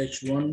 H1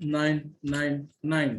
999.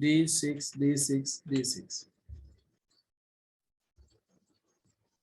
D6.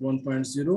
1.0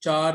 4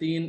3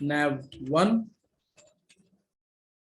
nav1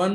1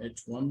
H1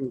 2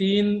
3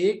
1,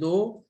2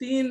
3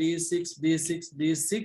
D6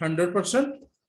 100%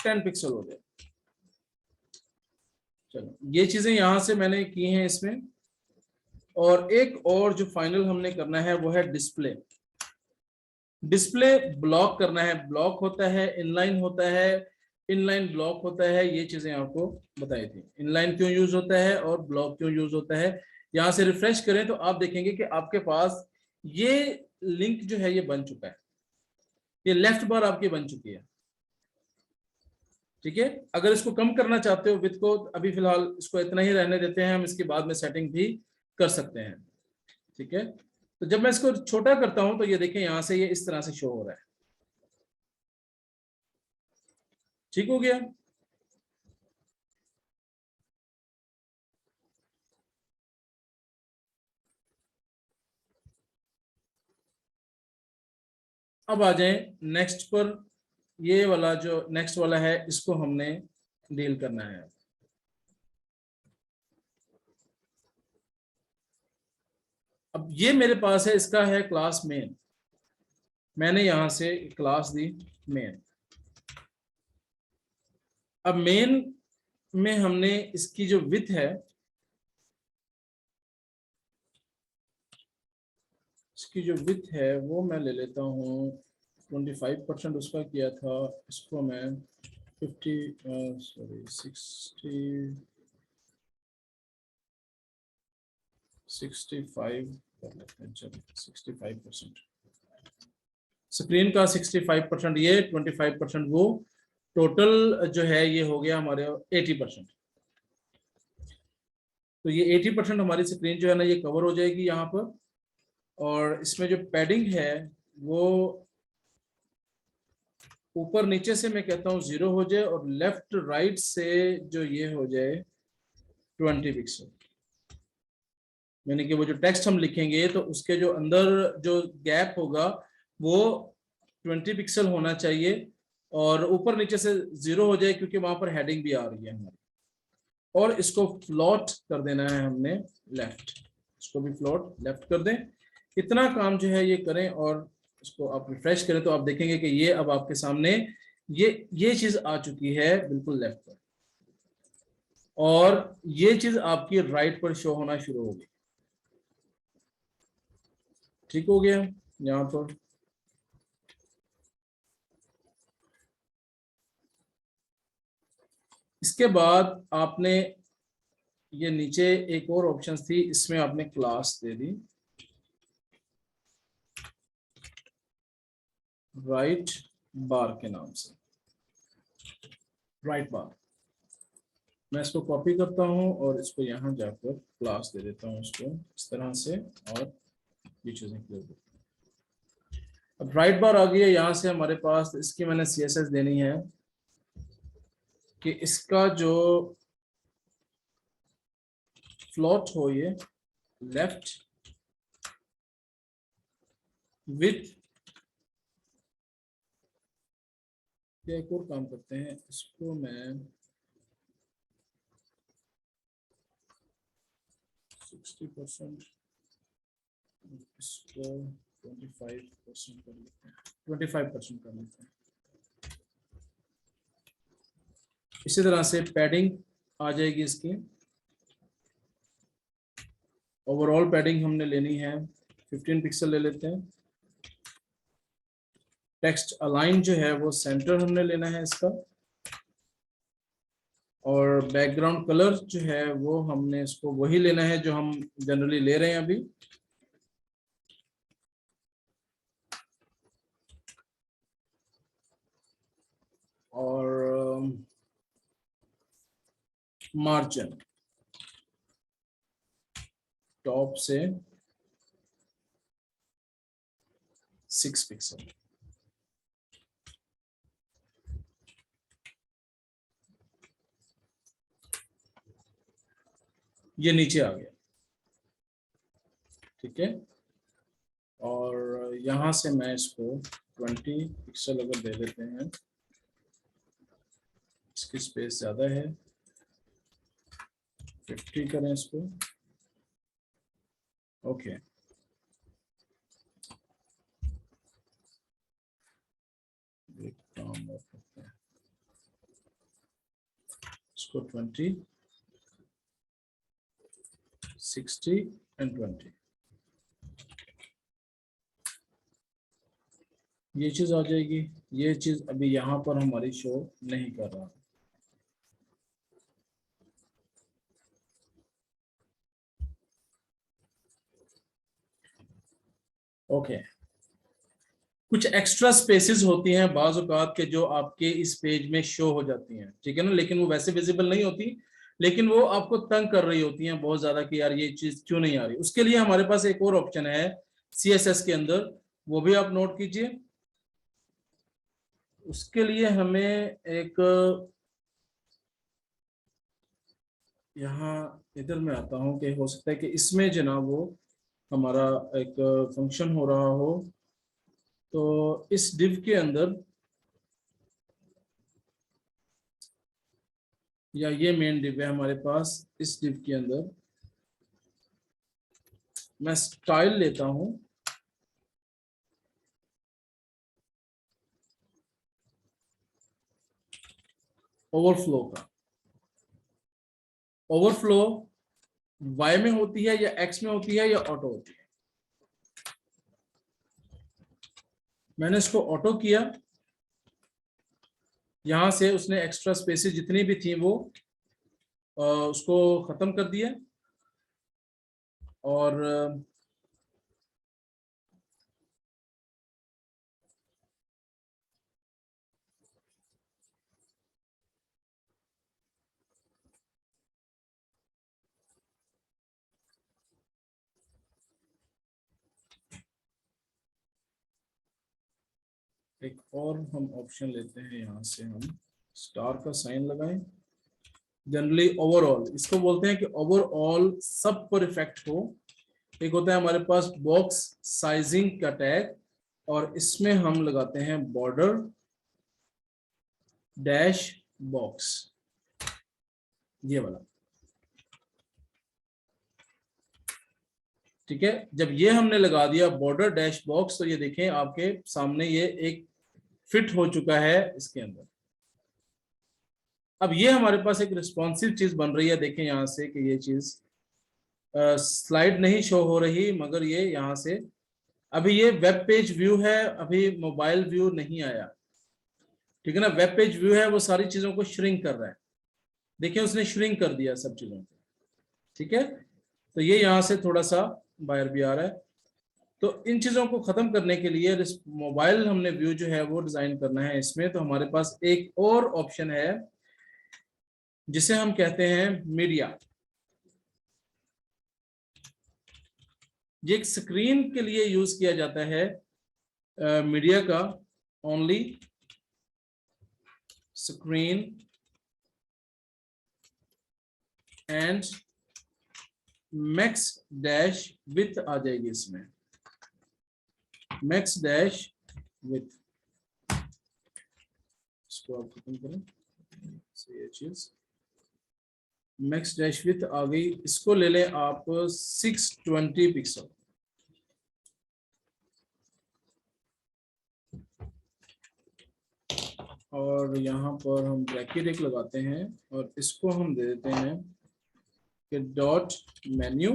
10 pixel हो गया। चलो ये चीजें यहां से मैंने की हैं इसमें। और एक और जो फाइनल हमने करना है वो है डिस्प्ले। डिस्प्ले ब्लॉक करना है, ब्लॉक होता है, इनलाइन होता है, इनलाइन ब्लॉक होता है, ये चीजें आपको बताई थी। इनलाइन क्यों यूज होता है और ब्लॉक क्यों यूज होता है। यहां से रिफ्रेश करें तो आप देखेंगे कि आपके पास ये लिंक जो है ये बन चुका है, ये लेफ्ट बार आपकी बन चुकी है। ठीक है, अगर इसको कम करना चाहते हो विड्थ को, अभी फिलहाल इसको इतना ही रहने देते हैं, हम इसके बाद में सेटिंग भी कर सकते हैं। ठीक है, तो जब मैं इसको छोटा करता हूं तो ये देखें यहां से ये इस तरह से शो हो रहा है। ठीक हो गया। अब आ जाए नेक्स्ट पर। ये वाला जो नेक्स्ट वाला है इसको हमने डील करना है। अब ये मेरे पास है, इसका है क्लास मेन। मैंने यहां से क्लास दी मेन। अब मेन में हमने इसकी जो विड्थ है, इसकी जो विड्थ है वो मैं ले लेता हूँ 25% उसका किया था। इसको मैं 65 कर लेते हैं। चलो 65%, स्क्रीन का 65%, ये 25% वो, टोटल जो है ये हो गया हमारे 80%। तो ये 80% हमारी स्क्रीन जो है ना ये कवर हो जाएगी यहाँ पर। और इसमें जो पैडिंग है वो ऊपर नीचे से मैं कहता हूँ 0 हो जाए, और लेफ्ट राइट से जो ये हो जाए 20 पिक्सल। यानी कि वो जो टेक्स्ट हम लिखेंगे तो उसके जो अंदर जो गैप होगा वो 20 पिक्सल होना चाहिए, और ऊपर नीचे से 0 हो जाए, क्योंकि वहां पर हेडिंग भी आ रही है हमारी। और इसको फ्लोट कर देना है हमने लेफ्ट, इसको भी फ्लोट लेफ्ट कर दें। इतना काम जो है ये करें, और इसको आप रिफ्रेश करें तो आप देखेंगे कि ये अब आपके सामने ये चीज आ चुकी है बिल्कुल लेफ्ट पर, और ये चीज आपकी राइट पर शो होना शुरू होगी। ठीक हो गया यहाँ पर। इसके बाद आपने ये नीचे एक और ऑप्शन थी, इसमें आपने क्लास दे दी राइट बार के नाम से। राइट बार, मैं इसको कॉपी करता हूं और इसको यहां जाकर क्लास दे देता हूं इसको इस तरह से, और ये चीजें क्लियर होती हैं। अब राइट बार आ गई है यहाँ से हमारे पास। इसकी मैंने सीएसएस देनी है कि इसका जो फ्लोट हो ये लेफ्ट विथ। एक और काम करते हैं, इसको मैं 60%, इसको 25% कर लेते हैं, 25% कर लेते हैं। इसी तरह से पैडिंग आ जाएगी इसकी। ओवरऑल पैडिंग हमने लेनी है 15 पिक्सल ले लेते हैं। टेक्स्ट अलाइन जो है वो सेंटर हमने लेना है इसका, और बैकग्राउंड कलर जो है वो हमने इसको वही लेना है जो हम जनरली ले रहे हैं अभी। और मार्जिन टॉप से 6 पिक्सल। ये नीचे आ गया। ठीक है, और यहां से मैं इसको 20 पिक्सल अगर दे देते हैं, इसकी स्पेस ज्यादा है, 50 करें इसको। ओके, एक काम और करते हैं, इसको 20, 60 एंड 20, ये चीज आ जाएगी। ये चीज अभी यहाँ पर हमारी शो नहीं कर रहा। ओके, कुछ एक्स्ट्रा स्पेसेस होती हैं बाज औकात के जो आपके इस पेज में शो हो जाती हैं, ठीक है ना, लेकिन वो वैसे विजिबल नहीं होती, लेकिन वो आपको तंग कर रही होती हैं बहुत ज्यादा कि यार ये चीज क्यों नहीं आ रही। उसके लिए हमारे पास एक और ऑप्शन है CSS के अंदर, वो भी आप नोट कीजिए। उसके लिए हमें एक, यहाँ इधर मैं आता हूँ कि हो सकता है कि इसमें जो ना वो हमारा एक फंक्शन हो रहा हो, तो इस डिव के अंदर, या ये मेन डिव है हमारे पास, इस डिव के अंदर मैं स्टाइल लेता हूं ओवरफ्लो का। ओवरफ्लो Y में होती है या X में होती है या ऑटो होती है। मैंने इसको ऑटो किया, यहां से उसने एक्स्ट्रा स्पेसेस जितनी भी थी वो उसको खत्म कर दिया, और एक और हम ऑप्शन लेते हैं, यहां से हम स्टार का साइन लगाएं। जनरली ओवरऑल इसको बोलते हैं कि ओवरऑल सब पर इफेक्ट हो। एक होता है हमारे पास बॉक्स साइजिंग का टैग, और इसमें हम लगाते हैं बॉर्डर डैश बॉक्स, ये वाला, ठीक है। जब ये हमने लगा दिया बॉर्डर डैश बॉक्स, तो ये देखें आपके सामने ये एक फिट हो चुका है इसके अंदर। अब ये हमारे पास एक रिस्पॉन्सिव चीज बन रही है, देखें यहां से कि ये चीज स्लाइड नहीं शो हो रही, मगर ये यहां से अभी ये वेब पेज व्यू है, अभी मोबाइल व्यू नहीं आया, ठीक है ना। वेब पेज व्यू है, वो सारी चीजों को श्रिंक कर रहा है, देखिए उसने श्रिंक कर दिया सब चीजों को, ठीक है। तो ये यहां से थोड़ा सा बाहर भी आ रहा है। तो इन चीजों को खत्म करने के लिए मोबाइल हमने व्यू जो है वो डिजाइन करना है इसमें, तो हमारे पास एक और ऑप्शन है जिसे हम कहते हैं मीडिया। ये एक स्क्रीन के लिए यूज किया जाता है मीडिया का, only screen and max dash with आ जाएगी इसमें, मैक्स डैश विथ, इसको आप खत्म करें, ये चीज मैक्स डैश विथ आ गई। इसको ले लें आप 620 पिक्सल, और यहाँ पर हम ब्रैकेट एक लगाते हैं, और इसको हम दे देते हैं कि dot menu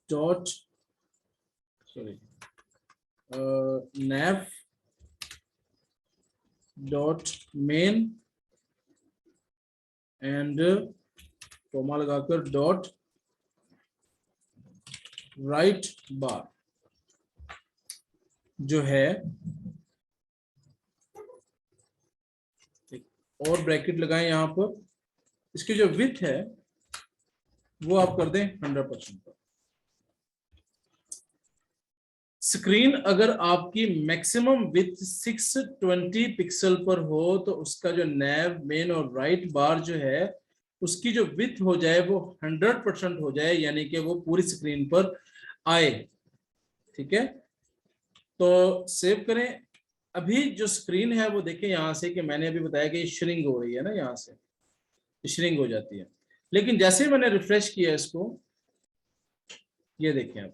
dot sorry nav dot main and comma लगाकर डॉट राइट बार जो है, और ब्रैकेट लगाएं यहाँ पर। इसकी जो विथ है वो आप कर दें 100% पर। स्क्रीन अगर आपकी मैक्सिमम विथ 620 पिक्सल पर हो, तो उसका जो नैव मेन और राइट बार जो है उसकी जो विथ हो जाए वो 100% हो जाए, यानी कि वो पूरी स्क्रीन पर आए, ठीक है। तो सेव करें। अभी जो स्क्रीन है वो देखें यहां से कि मैंने अभी बताया कि श्रिंक हो रही है ना, यहां से श्रिंक हो जाती है, लेकिन जैसे मैंने रिफ्रेश किया इसको, ये देखें आप,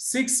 6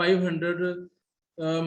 500